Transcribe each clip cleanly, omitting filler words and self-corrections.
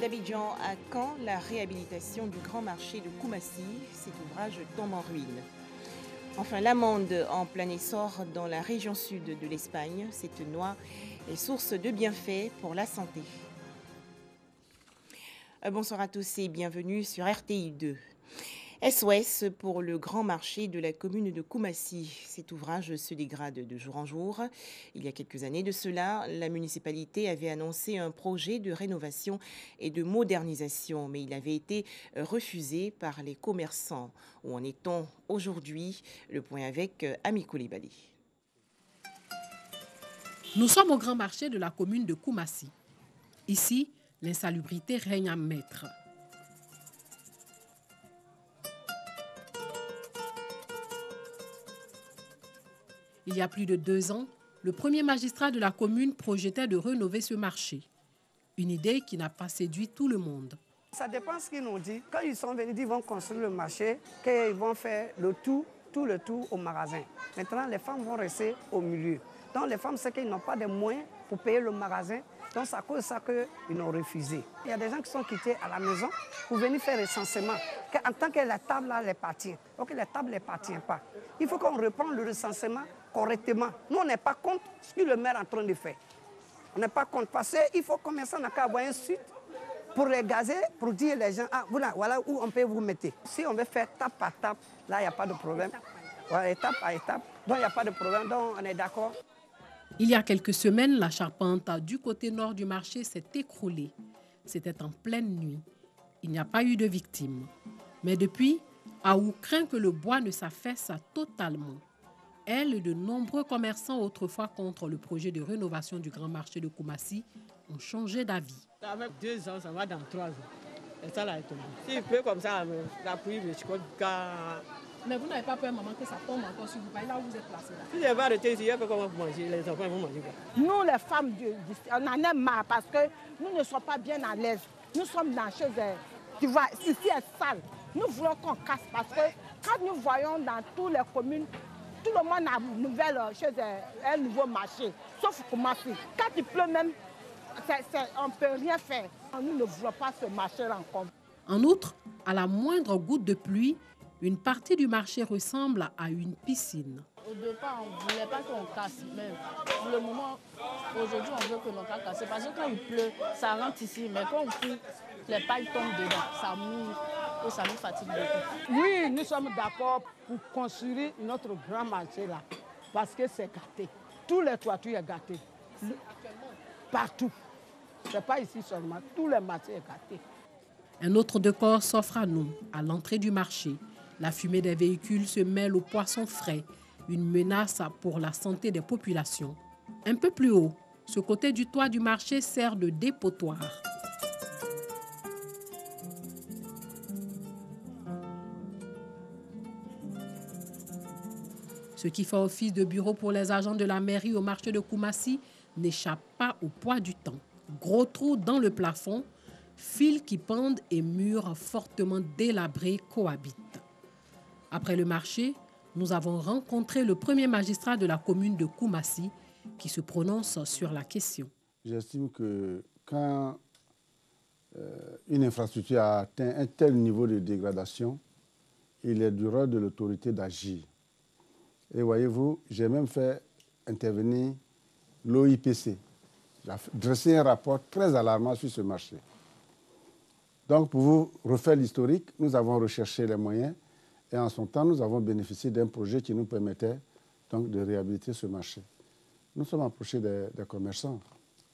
d'Abidjan à Caen, la réhabilitation du grand marché de Koumassi. Cet ouvrage tombe en ruine. Enfin, l'amande en plein essor dans la région sud de l'Espagne. Cette noix est source de bienfaits pour la santé. Bonsoir à tous et bienvenue sur RTI 2. SOS pour le grand marché de la commune de Koumassi. Cet ouvrage se dégrade de jour en jour. Il y a quelques années de cela, la municipalité avait annoncé un projet de rénovation et de modernisation, mais il avait été refusé par les commerçants. Où en est-on aujourd'hui? Le point avec Ami Koulibaly. Nous sommes au grand marché de la commune de Koumassi. Ici, l'insalubrité règne en maître. Il y a plus de 2 ans, le premier magistrat de la commune projetait de rénover ce marché. Une idée qui n'a pas séduit tout le monde. Ça dépend de ce qu'ils nous disent. Quand ils sont venus, ils vont construire le marché, qu'ils vont faire tout le tour au magasin. Maintenant, les femmes vont rester au milieu. Donc les femmes, c'est qu'ils n'ont pas de moyens pour payer le magasin. Donc c'est à cause de ça qu'ils ont refusé. Il y a des gens qui sont quittés à la maison pour venir faire le recensement. En tant que la table là, les appartient. Donc la table ne appartient pas. Il faut qu'on reprenne le recensement correctement. Nous, on n'est pas contre ce que le maire est en train de faire. On n'est pas contre parce qu'il faut commencer à avoir un site pour les gazer, pour dire aux gens, ah, voilà où on peut vous mettre. Si on veut faire tape par tape, là, il n'y a pas de problème. Voilà, étape par étape, donc il n'y a pas de problème, donc on est d'accord. Il y a quelques semaines, la charpente du côté nord du marché s'est écroulée. C'était en pleine nuit. Il n'y a pas eu de victimes. Mais depuis, Aou craint que le bois ne s'affaisse totalement. Elle et de nombreux commerçants autrefois contre le projet de rénovation du grand marché de Koumassi ont changé d'avis. Avec 2 ans, ça va dans 3 ans. Et ça là est tombé. S'il pleut comme ça, la pluie, je crois que... Mais vous n'avez pas peur, maman, que ça tombe encore sur vous, là où vous êtes placé là? Si je vais arrêter ici, il faut comment vous manger, les enfants vont manger quoi? Nous, les femmes, on en a marre parce que nous ne sommes pas bien à l'aise. Nous sommes dans chez tu vois, ici est sale. Nous voulons qu'on casse parce que quand nous voyons dans toutes les communes, tout le monde a une nouvelle chez un nouveau marché, sauf Koumassi. Quand il pleut même, on ne peut rien faire. Nous ne voulons pas ce marché-là encore. En outre, à la moindre goutte de pluie, une partie du marché ressemble à une piscine. Au départ, on ne voulait pas qu'on casse, mais pour le moment, aujourd'hui, on veut que l'on casse. Parce que quand il pleut, ça rentre ici, mais quand on prie, les pailles tombent dedans, ça mouille et ça nous fatigue beaucoup. Oui, nous sommes d'accord pour construire notre grand marché là, parce que c'est gâté. Tous les toitures sont gâtés. Partout. Ce n'est pas ici seulement, tous les marchés sont gâtés. Un autre décor s'offre à nous, à l'entrée du marché. La fumée des véhicules se mêle aux poissons frais, une menace pour la santé des populations. Un peu plus haut, ce côté du toit du marché sert de dépotoir. Ce qui fait office de bureau pour les agents de la mairie au marché de Koumassi n'échappe pas au poids du temps. Gros trous dans le plafond, fils qui pendent et murs fortement délabrés cohabitent. Après le marché, nous avons rencontré le premier magistrat de la commune de Koumassi qui se prononce sur la question. J'estime que quand une infrastructure a atteint un tel niveau de dégradation, il est du rôle de l'autorité d'agir. Et voyez-vous, j'ai même fait intervenir l'OIPC. J'ai dressé un rapport très alarmant sur ce marché. Donc, pour vous refaire l'historique, nous avons recherché les moyens et en son temps, nous avons bénéficié d'un projet qui nous permettait donc de réhabiliter ce marché. Nous sommes approchés des commerçants.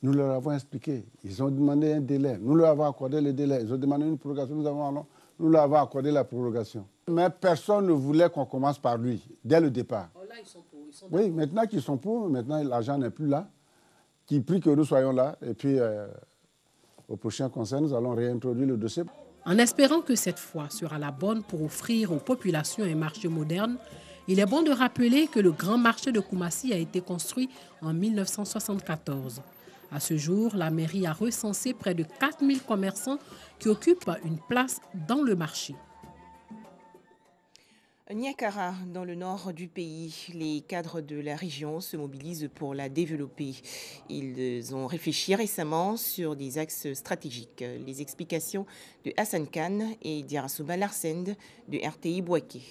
Nous leur avons expliqué. Ils ont demandé un délai. Nous leur avons accordé le délai. Ils ont demandé une prorogation. Nous leur avons accordé la prorogation. Mais personne ne voulait qu'on commence par lui, dès le départ. Oh là, ils sont pour, oui, maintenant qu'ils sont pour, maintenant l'argent n'est plus là. Qui prie que nous soyons là. Et puis, au prochain conseil, nous allons réintroduire le dossier. En espérant que cette fois sera la bonne pour offrir aux populations un marché moderne, il est bon de rappeler que le grand marché de Koumassi a été construit en 1974. À ce jour, la mairie a recensé près de 4000 commerçants qui occupent une place dans le marché. Niakara, dans le nord du pays, les cadres de la région se mobilisent pour la développer. Ils ont réfléchi récemment sur des axes stratégiques. Les explications de Hassan Khan et Diarasouba Larsend de RTI Bouaké.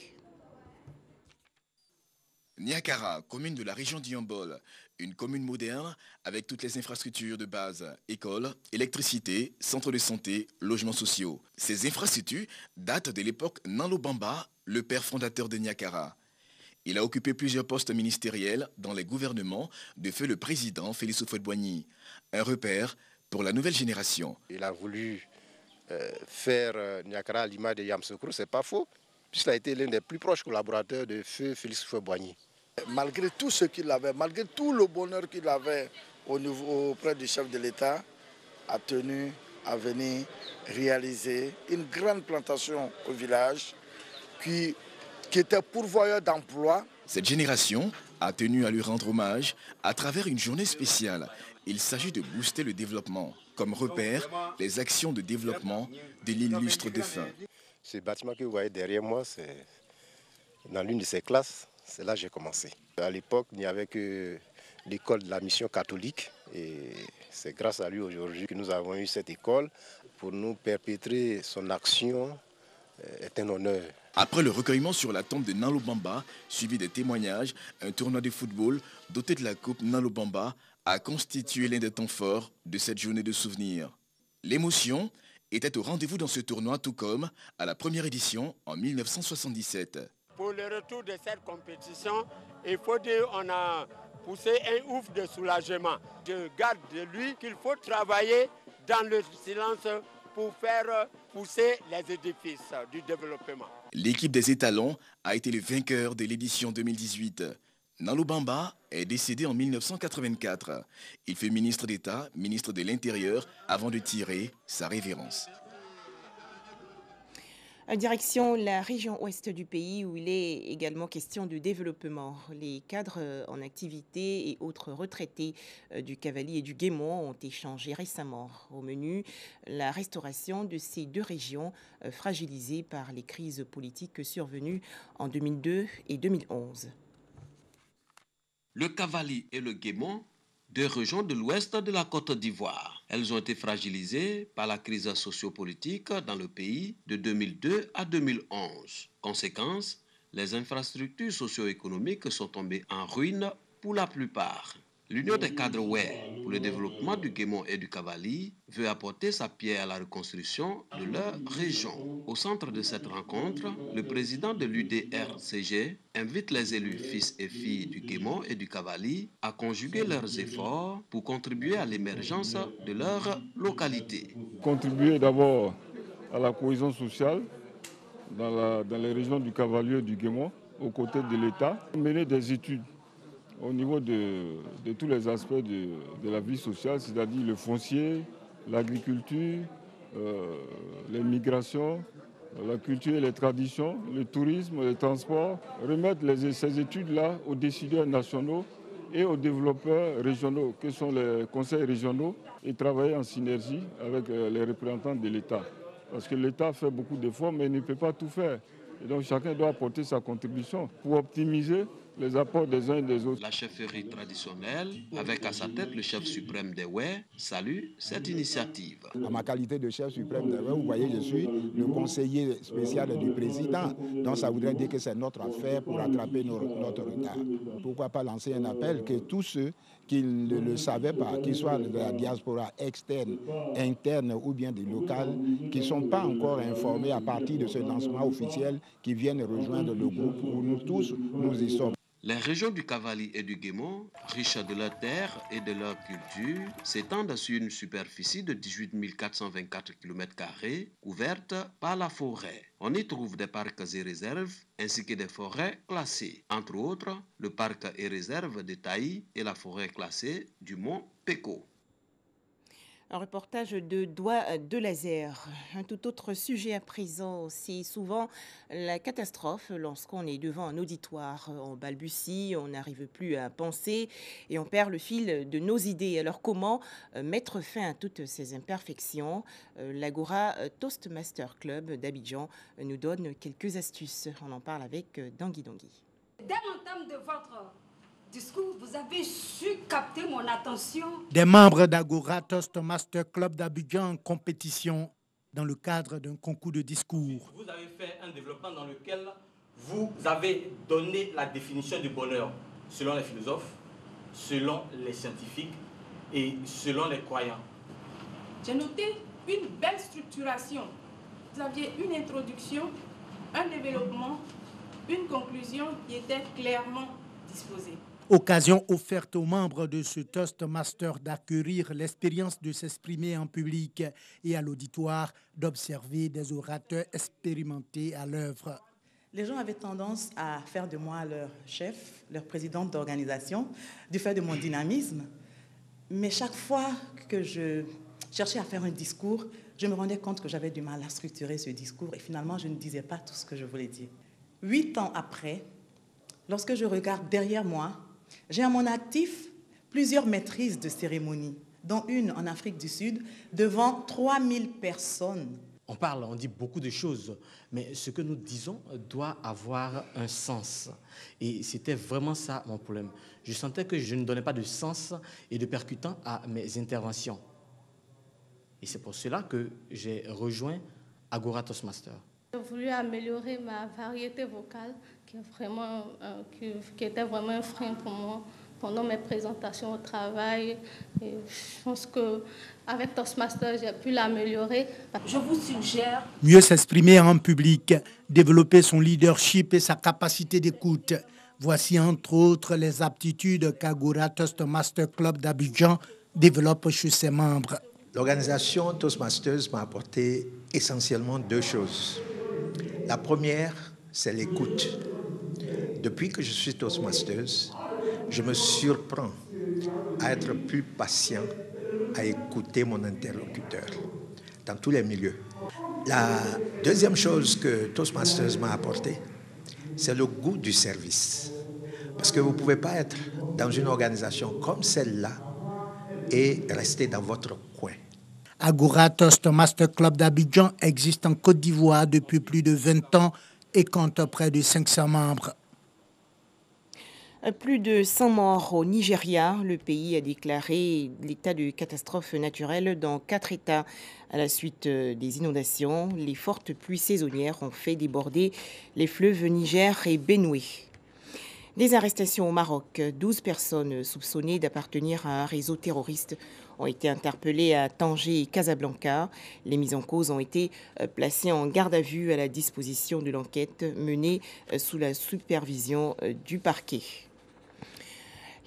Niakara, commune de la région d'Yambol, une commune moderne avec toutes les infrastructures de base, écoles, électricité, centres de santé, logements sociaux. Ces infrastructures datent de l'époque Nalo Bamba, le père fondateur de Niakara. Il a occupé plusieurs postes ministériels dans les gouvernements de feu le président Félix Houphouët-Boigny, un repère pour la nouvelle génération. Il a voulu faire Niakara à l'image de Yamoussoukro, c'est pas faux, puisqu'il a été l'un des plus proches collaborateurs de feu Félix Houphouët-Boigny. Malgré tout ce qu'il avait, malgré tout le bonheur qu'il avait auprès du chef de l'État, a tenu à venir réaliser une grande plantation au village qui était pourvoyeur d'emplois. Cette génération a tenu à lui rendre hommage à travers une journée spéciale. Il s'agit de booster le développement. Comme repère, les actions de développement de l'illustre défunt. Ce bâtiment que vous voyez derrière moi, c'est dans l'une de ses classes. C'est là que j'ai commencé. À l'époque, il n'y avait que l'école de la mission catholique. Et c'est grâce à lui aujourd'hui que nous avons eu cette école. Pour nous perpétrer son action est un honneur. Après le recueillement sur la tombe de Nalo Bamba, suivi des témoignages, un tournoi de football doté de la coupe Nalo Bamba a constitué l'un des temps forts de cette journée de souvenirs. L'émotion était au rendez-vous dans ce tournoi, tout comme à la première édition en 1977. Pour le retour de cette compétition, il faut dire qu'on a poussé un ouf de soulagement. Je garde de lui qu'il faut travailler dans le silence pour faire pousser les édifices du développement. L'équipe des étalons a été le vainqueur de l'édition 2018. Nalo Bamba est décédé en 1984. Il fut ministre d'État, ministre de l'Intérieur, avant de tirer sa révérence. Direction la région ouest du pays où il est également question de développement. Les cadres en activité et autres retraités du Cavally et du Guémont ont échangé récemment. Au menu, la restauration de ces deux régions fragilisées par les crises politiques survenues en 2002 et 2011. Le Cavally et le Guémont, deux régions de l'ouest de la Côte d'Ivoire. Elles ont été fragilisées par la crise sociopolitique dans le pays de 2002 à 2011. Conséquence, les infrastructures socio-économiques sont tombées en ruine pour la plupart. L'Union des cadres Ouai pour le développement du Guémont et du Cavally veut apporter sa pierre à la reconstruction de leur région. Au centre de cette rencontre, le président de l'UDRCG invite les élus fils et filles du Guémont et du Cavally à conjuguer leurs efforts pour contribuer à l'émergence de leur localité. Contribuer d'abord à la cohésion sociale dans les régions du Cavally et du Guémont aux côtés de l'État, mener des études au niveau de tous les aspects de la vie sociale, c'est-à-dire le foncier, l'agriculture, les migrations, la culture et les traditions, le tourisme, les transports, remettre ces études-là aux décideurs nationaux et aux développeurs régionaux, que sont les conseils régionaux, et travailler en synergie avec les représentants de l'État. Parce que l'État fait beaucoup d'efforts, mais il ne peut pas tout faire. Et donc chacun doit apporter sa contribution pour optimiser les apports des uns et des autres. La chefferie traditionnelle, avec à sa tête le chef suprême des Ouai, salue cette initiative. En ma qualité de chef suprême des Ouai, vous voyez, je suis le conseiller spécial du président. Donc ça voudrait dire que c'est notre affaire pour rattraper notre retard. Pourquoi pas lancer un appel que tous ceux qui ne le savaient pas, qu'ils soient de la diaspora externe, interne ou bien des locales, qui ne sont pas encore informés à partir de ce lancement officiel, qui viennent rejoindre le groupe où nous tous, nous y sommes. Les régions du Cavally et du Guémont, riches de leurs terres et de leur culture, s'étendent sur une superficie de 18 424 km², couverte par la forêt. On y trouve des parcs et réserves, ainsi que des forêts classées. Entre autres, le parc et réserve de Taï et la forêt classée du mont Péco. Un reportage de Doigt de Laser. Un tout autre sujet à présent, c'est souvent la catastrophe lorsqu'on est devant un auditoire. On balbutie, on n'arrive plus à penser et on perd le fil de nos idées. Alors comment mettre fin à toutes ces imperfections? L'Agora Toastmaster Club d'Abidjan nous donne quelques astuces. On en parle avec Dangui Dangui. Dès l'entame de votre discours, vous avez su capter mon attention. Des membres d'Agora Toastmaster Club d'Abidjan en compétition dans le cadre d'un concours de discours. Vous avez fait un développement dans lequel vous avez donné la définition du bonheur selon les philosophes, selon les scientifiques et selon les croyants. J'ai noté une belle structuration. Vous aviez une introduction, un développement, une conclusion qui était clairement disposée. Occasion offerte aux membres de ce Toastmaster d'acquérir l'expérience de s'exprimer en public et à l'auditoire d'observer des orateurs expérimentés à l'œuvre. Les gens avaient tendance à faire de moi leur chef, leur présidente d'organisation, du fait de mon dynamisme. Mais chaque fois que je cherchais à faire un discours, je me rendais compte que j'avais du mal à structurer ce discours et finalement, je ne disais pas tout ce que je voulais dire. 8 ans après, lorsque je regarde derrière moi, j'ai à mon actif plusieurs maîtrises de cérémonie, dont une en Afrique du Sud, devant 3000 personnes. On parle, on dit beaucoup de choses, mais ce que nous disons doit avoir un sens. Et c'était vraiment ça mon problème. Je sentais que je ne donnais pas de sens et de percutant à mes interventions. Et c'est pour cela que j'ai rejoint Agora Toastmaster. J'ai voulu améliorer ma variété vocale, qui était vraiment un frein pour moi pendant mes présentations au travail. Et je pense qu'avec Toastmaster, j'ai pu l'améliorer. Je vous suggère mieux s'exprimer en public, développer son leadership et sa capacité d'écoute. Voici entre autres les aptitudes qu'Agora Toastmaster Club d'Abidjan développe chez ses membres. L'organisation Toastmasters m'a apporté essentiellement 2 choses. La première, c'est l'écoute. Depuis que je suis Toastmasters, je me surprends à être plus patient, à écouter mon interlocuteur dans tous les milieux. La deuxième chose que Toastmasters m'a apporté, c'est le goût du service. Parce que vous ne pouvez pas être dans une organisation comme celle-là et rester dans votre coin. Agora Toastmaster Club d'Abidjan existe en Côte d'Ivoire depuis plus de 20 ans et compte près de 500 membres. Plus de 100 morts au Nigeria. Le pays a déclaré l'état de catastrophe naturelle dans 4 États. À la suite des inondations, les fortes pluies saisonnières ont fait déborder les fleuves Niger et Benoué. Des arrestations au Maroc. 12 personnes soupçonnées d'appartenir à un réseau terroriste ont été interpellées à Tanger et Casablanca. Les mises en cause ont été placées en garde à vue à la disposition de l'enquête menée sous la supervision du parquet.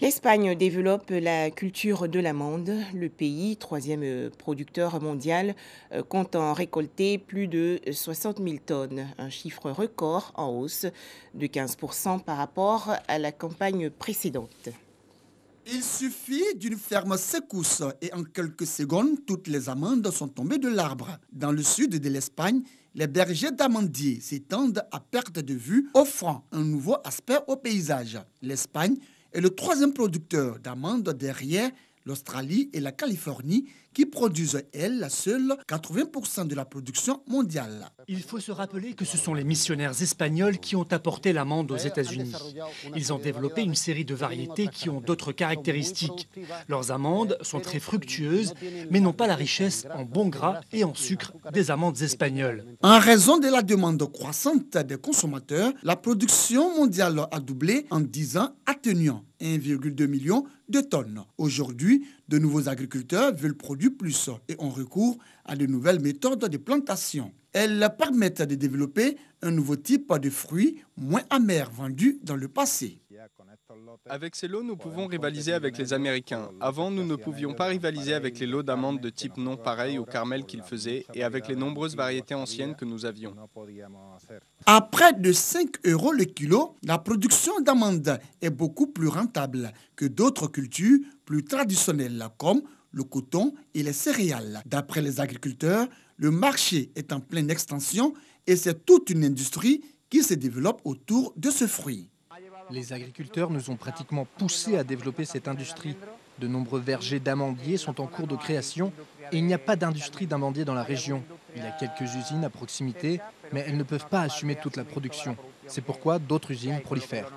L'Espagne développe la culture de l'amande. Le pays, 3e producteur mondial, compte en récolter plus de 60 000 tonnes, un chiffre record en hausse de 15% par rapport à la campagne précédente. Il suffit d'une ferme secousse et en quelques secondes, toutes les amandes sont tombées de l'arbre. Dans le sud de l'Espagne, les bergers d'amandiers s'étendent à perte de vue, offrant un nouveau aspect au paysage. L'Espagne est le 3e producteur d'amandes derrière l'Australie et la Californie qui produisent, elles, seules 80% de la production mondiale. Il faut se rappeler que ce sont les missionnaires espagnols qui ont apporté l'amande aux États-Unis. Ils ont développé une série de variétés qui ont d'autres caractéristiques. Leurs amandes sont très fructueuses, mais n'ont pas la richesse en bons gras et en sucre des amandes espagnoles. En raison de la demande croissante des consommateurs, la production mondiale a doublé en 10 ans, atteignant 1,2 million de tonnes. Aujourd'hui, de nouveaux agriculteurs veulent produire plus et ont recours à de nouvelles méthodes de plantation. Elles permettent de développer un nouveau type de fruits moins amers vendus dans le passé. Avec ces lots, nous pouvons rivaliser avec les Américains. Avant, nous ne pouvions pas rivaliser avec les lots d'amandes de type non pareil au Carmel qu'ils faisaient et avec les nombreuses variétés anciennes que nous avions. À près de 5 € le kilo, la production d'amandes est beaucoup plus rentable que d'autres cultures plus traditionnelles comme le coton et les céréales. D'après les agriculteurs, le marché est en pleine extension et c'est toute une industrie qui se développe autour de ce fruit. Les agriculteurs nous ont pratiquement poussés à développer cette industrie. De nombreux vergers d'amandiers sont en cours de création et il n'y a pas d'industrie d'amandiers dans la région. Il y a quelques usines à proximité, mais elles ne peuvent pas assumer toute la production. C'est pourquoi d'autres usines prolifèrent.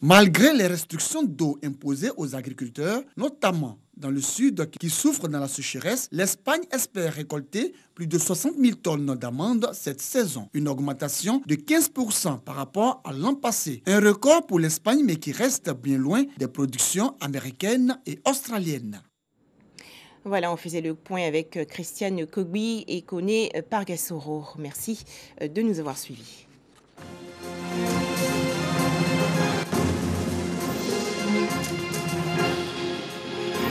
Malgré les restrictions d'eau imposées aux agriculteurs, notamment dans le sud qui souffre dans la sécheresse, l'Espagne espère récolter plus de 60 000 tonnes d'amandes cette saison, une augmentation de 15% par rapport à l'an passé. Un record pour l'Espagne, mais qui reste bien loin des productions américaines et australiennes. Voilà, on faisait le point avec Christiane Kogbi et Koné Pargassoro. Merci de nous avoir suivis.